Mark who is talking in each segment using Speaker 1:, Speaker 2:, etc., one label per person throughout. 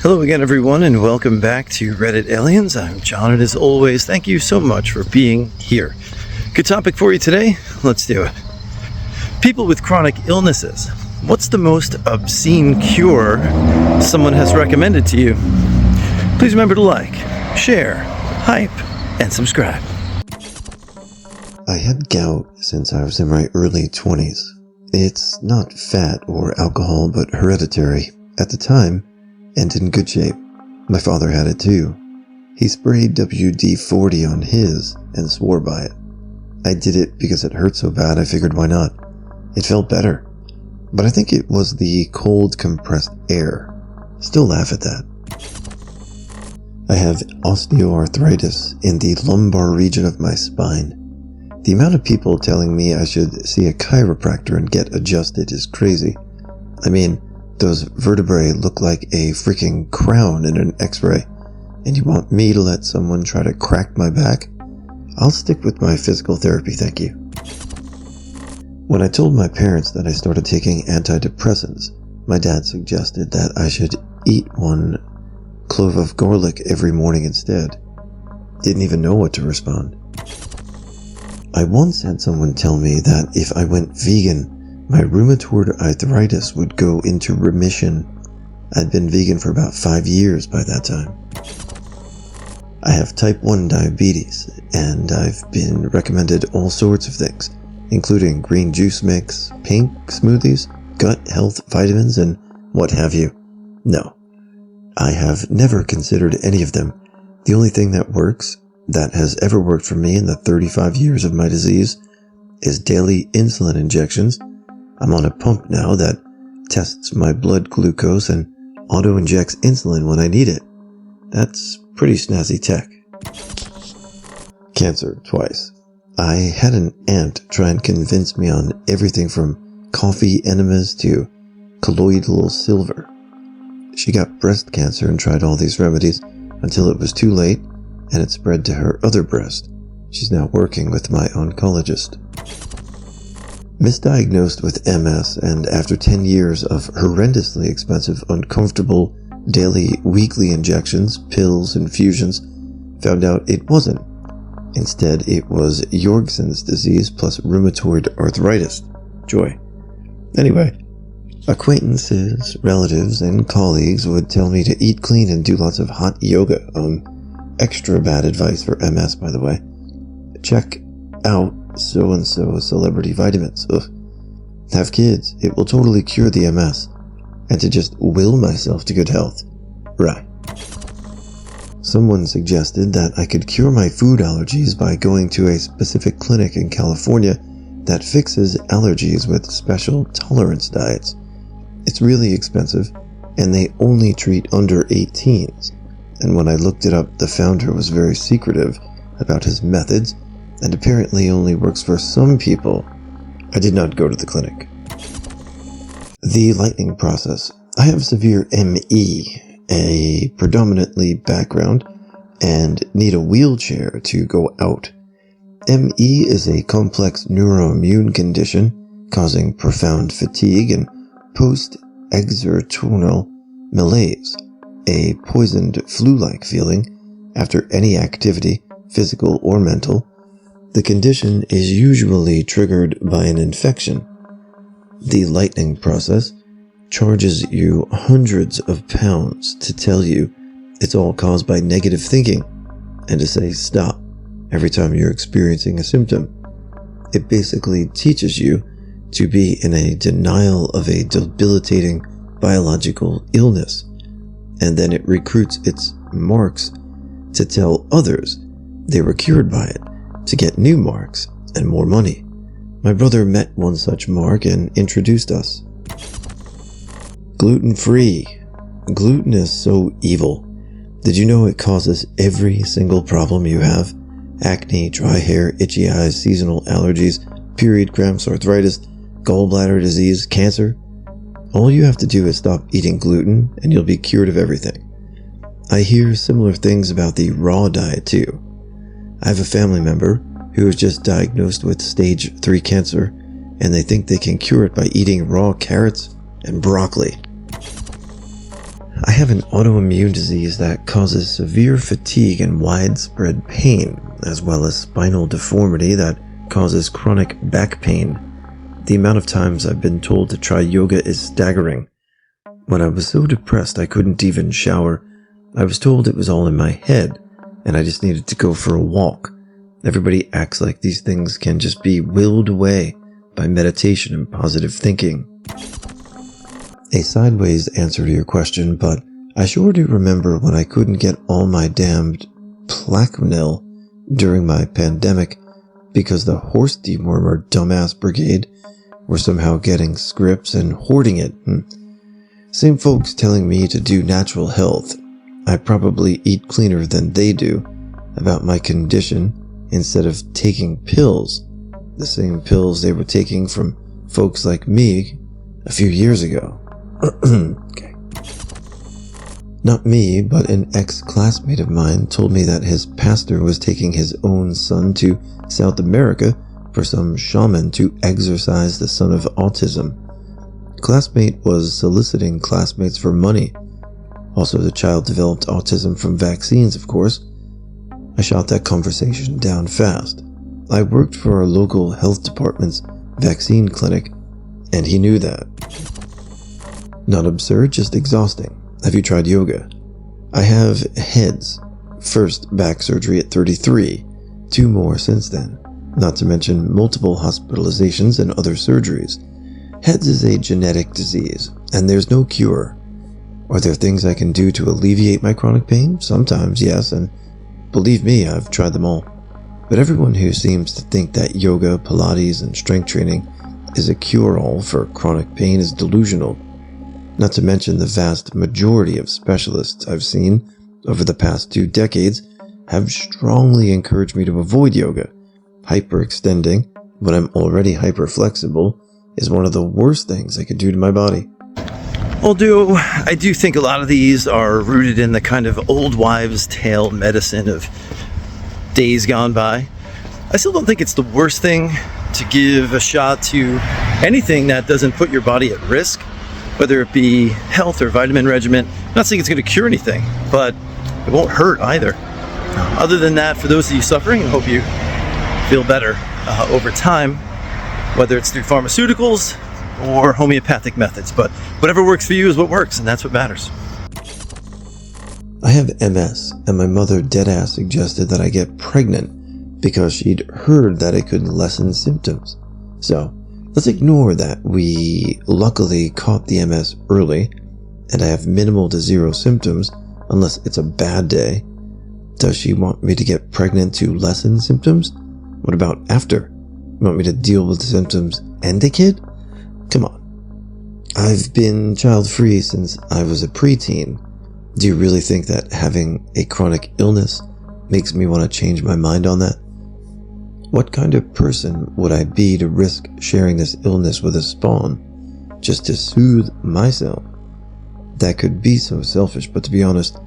Speaker 1: Hello again, everyone, and welcome back to Reddit Aliens. I'm John, and as always, thank you so much for being here. Good topic for you today. Let's do it. People with chronic illnesses. What's the most obscene cure someone has recommended to you? Please remember to like, share, hype, and subscribe.
Speaker 2: I had gout since I was in my early 20s. It's not fat or alcohol, but hereditary. At the time, and in good shape. My father had it too. He sprayed WD-40 on his and swore by it. I did it because it hurt so bad I figured why not. It felt better. But I think it was the cold compressed air. Still laugh at that. I have osteoarthritis in the lumbar region of my spine. The amount of people telling me I should see a chiropractor and get adjusted is crazy. I mean, those vertebrae look like a freaking crown in an x-ray, and you want me to let someone try to crack my back? I'll stick with my physical therapy, thank you. When I told my parents that I started taking antidepressants, my dad suggested that I should eat one clove of garlic every morning instead. Didn't even know what to respond. I once had someone tell me that if I went vegan, my rheumatoid arthritis would go into remission. I'd been vegan for about 5 years by that time. I have type 1 diabetes, and I've been recommended all sorts of things, including green juice mix, pink smoothies, gut health vitamins, and what have you. No, I have never considered any of them. The only thing that has ever worked for me in the 35 years of my disease is daily insulin injections. I'm on a pump now that tests my blood glucose and auto-injects insulin when I need it. That's pretty snazzy tech. Cancer, twice. I had an aunt try and convince me on everything from coffee enemas to colloidal silver. She got breast cancer and tried all these remedies until it was too late and it spread to her other breast. She's now working with my oncologist. Misdiagnosed with MS, and after 10 years of horrendously expensive, uncomfortable, daily, weekly injections, pills, infusions, found out it wasn't. Instead, it was Jorgensen's disease plus rheumatoid arthritis. Joy. Anyway, acquaintances, relatives, and colleagues would tell me to eat clean and do lots of hot yoga. Extra bad advice for MS, by the way. Check out so-and-so celebrity vitamins. Ugh. Have kids. It will totally cure the MS. And to just will myself to good health. Right. Someone suggested that I could cure my food allergies by going to a specific clinic in California that fixes allergies with special tolerance diets. It's really expensive, and they only treat under 18s. And when I looked it up, the founder was very secretive about his methods, and apparently only works for some people. I did not go to the clinic. The lightning process. I have severe ME, a predominantly background, and need a wheelchair to go out. ME is a complex neuroimmune condition causing profound fatigue and post-exertional malaise, a poisoned flu-like feeling after any activity, physical or mental. The condition is usually triggered by an infection. The lightning process charges you hundreds of pounds to tell you it's all caused by negative thinking and to say stop every time you're experiencing a symptom. It basically teaches you to be in a denial of a debilitating biological illness, and then it recruits its marks to tell others they were cured by it, to get new marks and more money. My brother met one such mark and introduced us. Gluten-free. Gluten is so evil. Did you know it causes every single problem you have? Acne, dry hair, itchy eyes, seasonal allergies, period cramps, arthritis, gallbladder disease, cancer. All you have to do is stop eating gluten and you'll be cured of everything. I hear similar things about the raw diet too. I have a family member who was just diagnosed with stage 3 cancer, and they think they can cure it by eating raw carrots and broccoli. I have an autoimmune disease that causes severe fatigue and widespread pain, as well as spinal deformity that causes chronic back pain. The amount of times I've been told to try yoga is staggering. When I was so depressed I couldn't even shower, I was told it was all in my head, and I just needed to go for a walk. Everybody acts like these things can just be willed away by meditation and positive thinking. A sideways answer to your question, but I sure do remember when I couldn't get all my damned Plaquenil during my pandemic because the horse dewormer dumbass brigade were somehow getting scripts and hoarding it. Same folks telling me to do natural health. I probably eat cleaner than they do about my condition instead of taking pills. The same pills they were taking from folks like me a few years ago. Okay. Not me, but an ex-classmate of mine told me that his pastor was taking his own son to South America for some shaman to exorcise the son of autism. Classmate was soliciting classmates for money. Also, the child developed autism from vaccines, of course. I shot that conversation down fast. I worked for our local health department's vaccine clinic, and he knew that. Not absurd, just exhausting. Have you tried yoga? I have HEADS. First back surgery at 33, 2 more since then, not to mention multiple hospitalizations and other surgeries. HEADS is a genetic disease, and there's no cure. Are there things I can do to alleviate my chronic pain? Sometimes, yes, and believe me, I've tried them all. But everyone who seems to think that yoga, Pilates, and strength training is a cure-all for chronic pain is delusional. Not to mention the vast majority of specialists I've seen over the past 2 decades have strongly encouraged me to avoid yoga. Hyperextending, when I'm already hyperflexible, is one of the worst things I could do to my body.
Speaker 1: Although I do think a lot of these are rooted in the kind of old wives' tale medicine of days gone by, I still don't think it's the worst thing to give a shot to anything that doesn't put your body at risk, whether it be health or vitamin regimen. I'm not saying it's going to cure anything, but it won't hurt either. Other than that, for those of you suffering, I hope you feel better over time, whether it's through pharmaceuticals or homeopathic methods. But whatever works for you is what works, and that's what matters.
Speaker 2: I have MS, and my mother deadass suggested that I get pregnant because she'd heard that it could lessen symptoms. So, let's ignore that we luckily caught the MS early, and I have minimal to zero symptoms unless it's a bad day. Does she want me to get pregnant to lessen symptoms? What about after? You want me to deal with the symptoms and a kid? Come on. I've been child-free since I was a preteen. Do you really think that having a chronic illness makes me want to change my mind on that? What kind of person would I be to risk sharing this illness with a spawn just to soothe myself? That could be so selfish, but to be honest,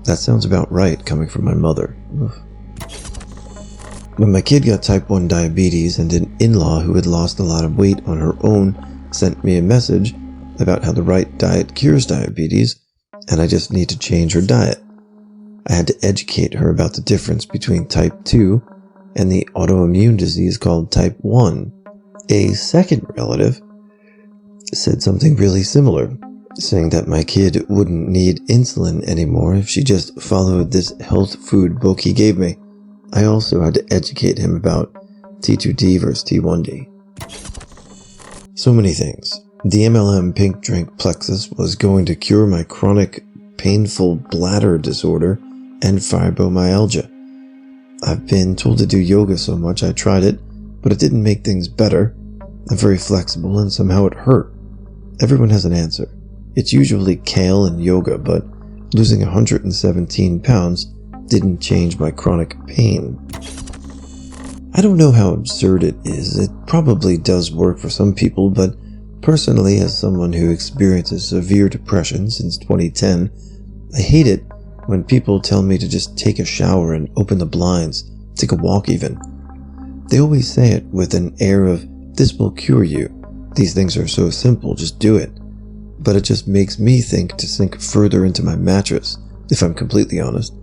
Speaker 2: that sounds about right coming from my mother. Oof. When my kid got type 1 diabetes and an in-law who had lost a lot of weight on her own sent me a message about how the right diet cures diabetes, and I just need to change her diet. I had to educate her about the difference between type 2 and the autoimmune disease called type 1. A second relative said something really similar, saying that my kid wouldn't need insulin anymore if she just followed this health food book he gave me. I also had to educate him about T2D versus T1D. So many things. The MLM pink drink plexus was going to cure my chronic, painful bladder disorder and fibromyalgia. I've been told to do yoga so much I tried it, but it didn't make things better. I'm very flexible and somehow it hurt. Everyone has an answer. It's usually kale and yoga, but losing 117 pounds didn't change my chronic pain. I don't know how absurd it is. It probably does work for some people, but personally, as someone who experiences severe depression since 2010, I hate it when people tell me to just take a shower and open the blinds, take a walk even. They always say it with an air of, this will cure you. These things are so simple, just do it. but it just makes me think to sink further into my mattress, if I'm completely honest.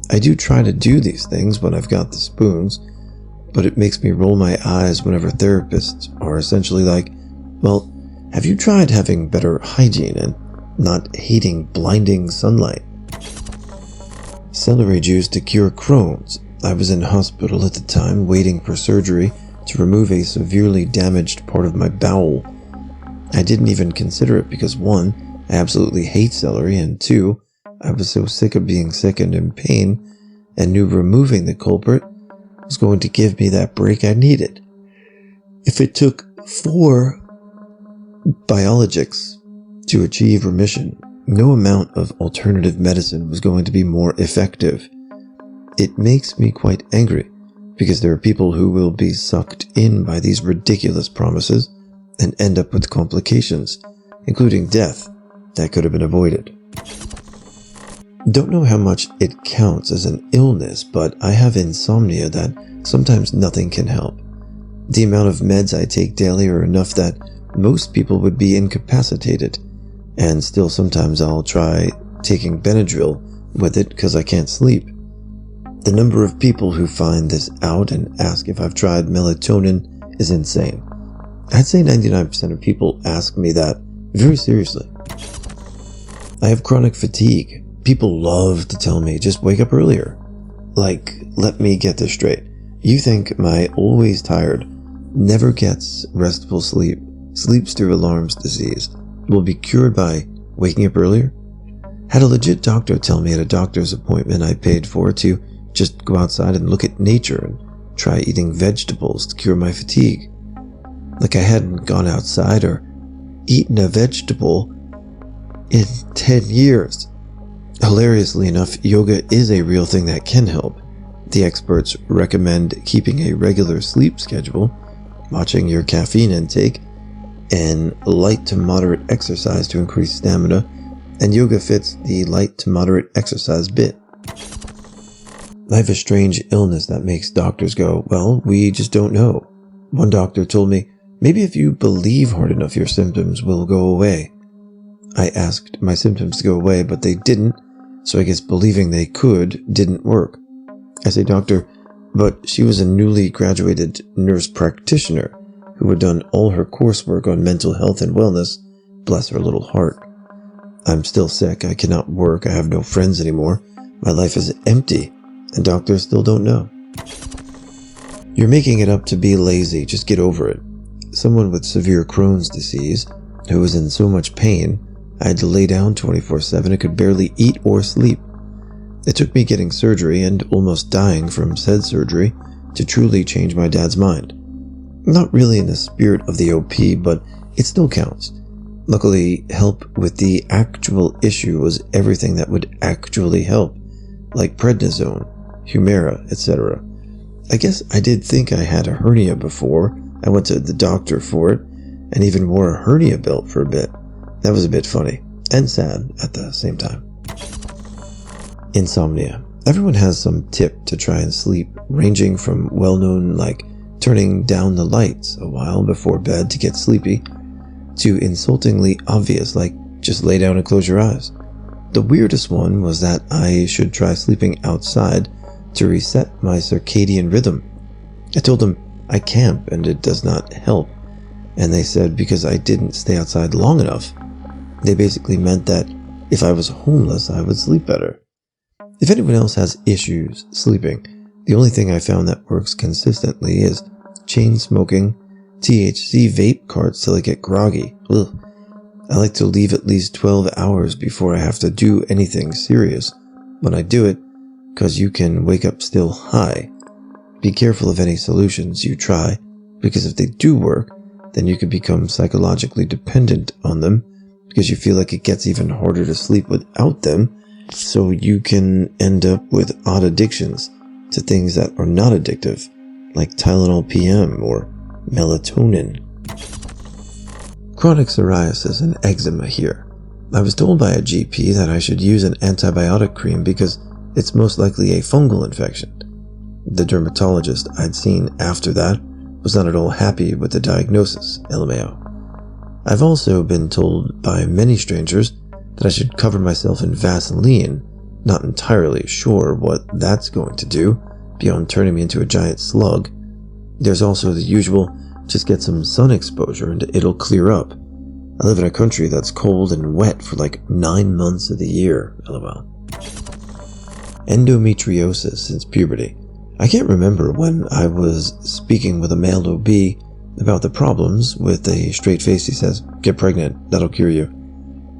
Speaker 2: I do try to do these things when I've got the spoons, but it makes me roll my eyes whenever therapists are essentially like, well, have you tried having better hygiene and not hating blinding sunlight? Celery juice to cure Crohn's. I was in hospital at the time waiting for surgery to remove a severely damaged part of my bowel. I didn't even consider it because 1, I absolutely hate celery, and 2, I was so sick of being sick and in pain and knew removing the culprit was going to give me that break I needed. If it took 4 biologics to achieve remission, no amount of alternative medicine was going to be more effective. It makes me quite angry because there are people who will be sucked in by these ridiculous promises and end up with complications, including death, that could have been avoided. Don't know how much it counts as an illness, but I have insomnia that sometimes nothing can help. The amount of meds I take daily are enough that most people would be incapacitated, and still sometimes I'll try taking Benadryl with it because I can't sleep. The number of people who find this out and ask if I've tried melatonin is insane. I'd say 99% of people ask me that very seriously. I have chronic fatigue. People love to tell me, just wake up earlier. Like, let me get this straight. You think my always tired, never gets restful sleep, sleeps through alarms disease will be cured by waking up earlier? Had a legit doctor tell me at a doctor's appointment I paid for to just go outside and look at nature and try eating vegetables to cure my fatigue. Like I hadn't gone outside or eaten a vegetable in 10 years. Hilariously enough, yoga is a real thing that can help. The experts recommend keeping a regular sleep schedule, watching your caffeine intake, and light to moderate exercise to increase stamina, and yoga fits the light to moderate exercise bit. I have a strange illness that makes doctors go, well, we just don't know. One doctor told me, maybe if you believe hard enough your symptoms will go away. I asked my symptoms to go away, but they didn't, so I guess believing they could didn't work. I say, doctor, but she was a newly graduated nurse practitioner who had done all her coursework on mental health and wellness, bless her little heart. I'm still sick, I cannot work, I have no friends anymore, my life is empty, and doctors still don't know. You're making it up to be lazy, just get over it. Someone with severe Crohn's disease, who was in so much pain, I had to lay down 24/7 and could barely eat or sleep. It took me getting surgery and almost dying from said surgery to truly change my dad's mind. Not really in the spirit of the OP, but it still counts. Luckily, help with the actual issue was everything that would actually help, like prednisone, Humira, etc. I guess I did think I had a hernia before. I went to the doctor for it, and even wore a hernia belt for a bit. That was a bit funny, and sad at the same time. Insomnia. Everyone has some tip to try and sleep, ranging from well-known like turning down the lights a while before bed to get sleepy, to insultingly obvious like just lay down and close your eyes. The weirdest one was that I should try sleeping outside to reset my circadian rhythm. I told them I camp and it does not help, and they said because I didn't stay outside long enough. They basically meant that if I was homeless, I would sleep better. If anyone else has issues sleeping, the only thing I found that works consistently is chain smoking, THC vape carts till I get groggy. Ugh. I like to leave at least 12 hours before I have to do anything serious when I do it, because you can wake up still high. Be careful of any solutions you try, because if they do work, then you could become psychologically dependent on them, because you feel like it gets even harder to sleep without them, so you can end up with odd addictions to things that are not addictive, like Tylenol PM or melatonin. Chronic psoriasis and eczema here. I was told by a GP that I should use an antibiotic cream because it's most likely a fungal infection. The dermatologist I'd seen after that was not at all happy with the diagnosis, LMAO. I've also been told by many strangers that I should cover myself in Vaseline, not entirely sure what that's going to do, beyond turning me into a giant slug. There's also the usual, just get some sun exposure and it'll clear up. I live in a country that's cold and wet for like 9 months of the year, lol. Endometriosis since puberty. I can't remember when I was speaking with a male OB about the problems. With a straight face he says, "Get pregnant, that'll cure you."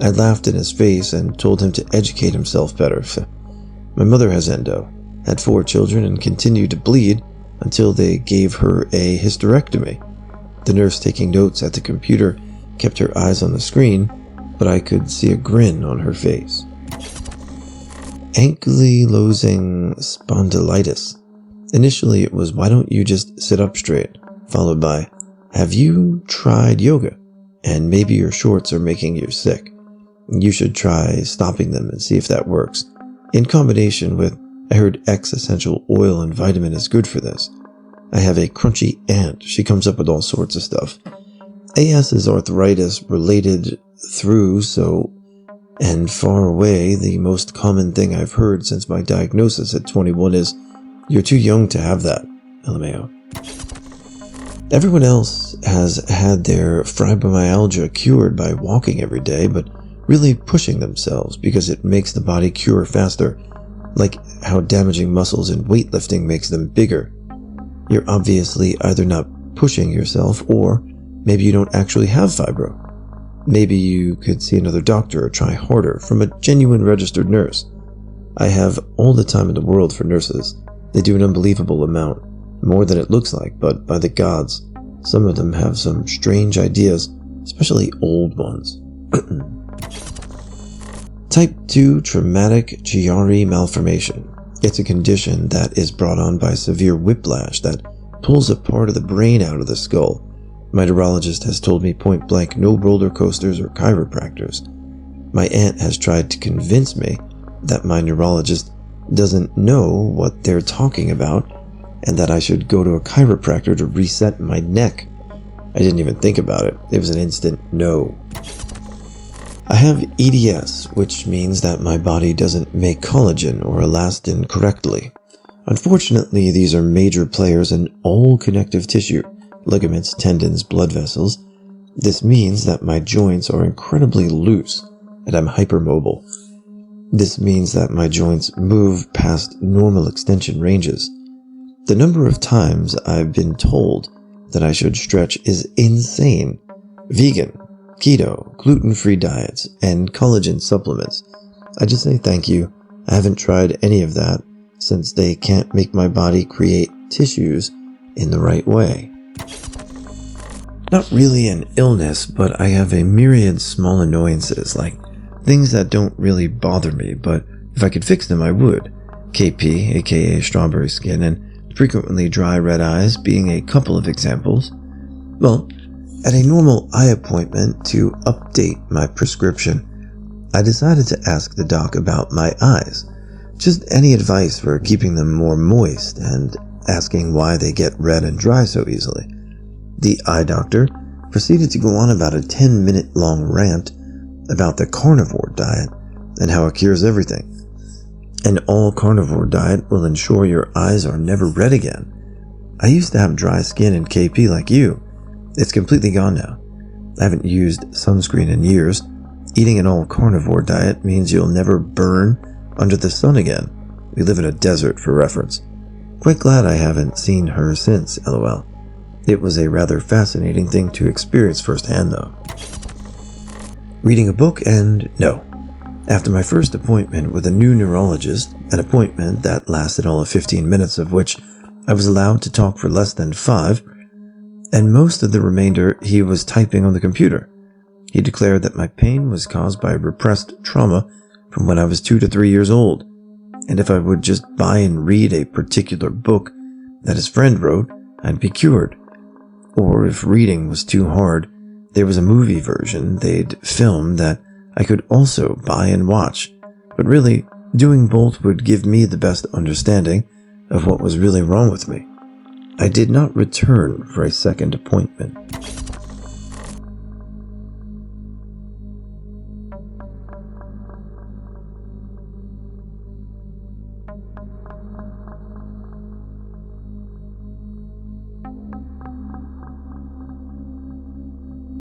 Speaker 2: I laughed in his face and told him to educate himself better. My mother has endo, had 4 children and continued to bleed until they gave her a hysterectomy. The nurse taking notes at the computer kept her eyes on the screen, but I could see a grin on her face. Ankylosing spondylitis. Initially it was, "Why don't you just sit up straight?" followed by, "Have you tried yoga? And maybe your shorts are making you sick. You should try stopping them and see if that works." In combination with, "I heard X essential oil and vitamin is good for this." I have a crunchy aunt. She comes up with all sorts of stuff. AS is arthritis related through, so, and far away, the most common thing I've heard since my diagnosis at 21 is, "You're too young to have that." LMAO. Everyone else has had their fibromyalgia cured by walking every day, but really pushing themselves because it makes the body cure faster, like how damaging muscles in weightlifting makes them bigger. You're obviously either not pushing yourself, or maybe you don't actually have fibro. Maybe you could see another doctor or try harder from a genuine registered nurse. I have all the time in the world for nurses. They do an unbelievable amount, more than it looks like, but by the gods, some of them have some strange ideas, especially old ones. Type 2 traumatic Chiari malformation. It's a condition that is brought on by severe whiplash that pulls a part of the brain out of the skull. My neurologist has told me point blank no roller coasters or chiropractors. My aunt has tried to convince me that my neurologist doesn't know what they're talking about and that I should go to a chiropractor to reset my neck. I didn't even think about it. It was an instant no. I have EDS, which means that my body doesn't make collagen or elastin correctly. Unfortunately, these are major players in all connective tissue, ligaments, tendons, blood vessels. This means that my joints are incredibly loose and I'm hypermobile. This means that my joints move past normal extension ranges. The number of times I've been told that I should stretch is insane. Vegan, keto, gluten-free diets, and collagen supplements. I just say thank you. I haven't tried any of that since they can't make my body create tissues in the right way. Not really an illness, but I have a myriad small annoyances, like things that don't really bother me, but if I could fix them, I would. KP, aka strawberry skin, and frequently dry red eyes being a couple of examples. Well, at a normal eye appointment to update my prescription, I decided to ask the doc about my eyes. Just any advice for keeping them more moist and asking why they get red and dry so easily. The eye doctor proceeded to go on about a 10-minute long rant about the carnivore diet and how it cures everything. An all-carnivore diet will ensure your eyes are never red again. I used to have dry skin and KP like you. It's completely gone now. I haven't used sunscreen in years. Eating an all-carnivore diet means you'll never burn under the sun again. We live in a desert, for reference. Quite glad I haven't seen her since, lol. It was a rather fascinating thing to experience firsthand, though. Reading a book and no. After my first appointment with a new neurologist, an appointment that lasted all of 15 minutes of which I was allowed to talk for less than 5, and most of the remainder he was typing on the computer. He declared that my pain was caused by repressed trauma from when I was 2 to 3 years old, and if I would just buy and read a particular book that his friend wrote, I'd be cured. Or if reading was too hard, there was a movie version they'd filmed that I could also buy and watch, but really, doing both would give me the best understanding of what was really wrong with me. I did not return for a second appointment.